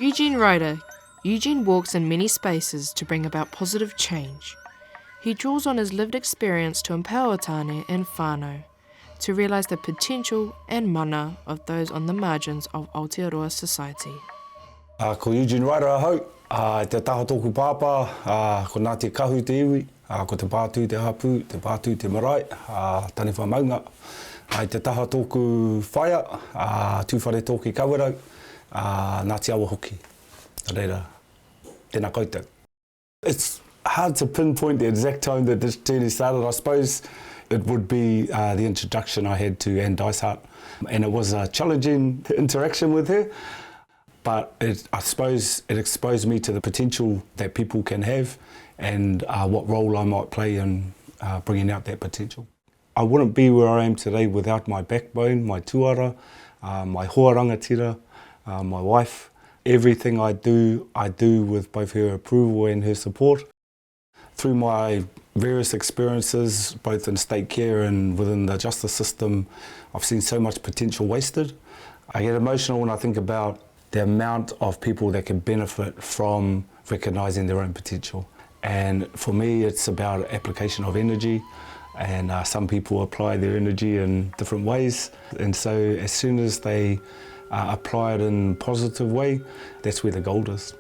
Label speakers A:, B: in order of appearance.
A: Eugene Ryder. Eugene walks in many spaces to bring about positive change. He draws on his lived experience to empower tāne and whānau, to realise the potential and mana of those on the margins of Aotearoa society.
B: Ko Eugene Ryder ahau, te taha tōku pāpā, ko nā te kahu te iwi, ko te pātū te hapu, te pātū te marae, tani whamaunga. Te taha tōku whaia, tūwhare tōki kawero, nā te awa hoki. Reira, tēnā koutou. It's hard to pinpoint the exact time that this journey started. I suppose it would be the introduction I had to Anne Dysart, and it was a challenging interaction with her, but I suppose it exposed me to the potential that people can have and what role I might play in bringing out that potential. I wouldn't be where I am today without my backbone, my tuara, my hoa rangatira, my wife. Everything I do with both her approval and her support. Through my various experiences, both in state care and within the justice system, I've seen so much potential wasted. I get emotional when I think about the amount of people that can benefit from recognising their own potential. And for me, it's about application of energy, and some people apply their energy in different ways. And so as soon as they apply it in a positive way, that's where the gold is.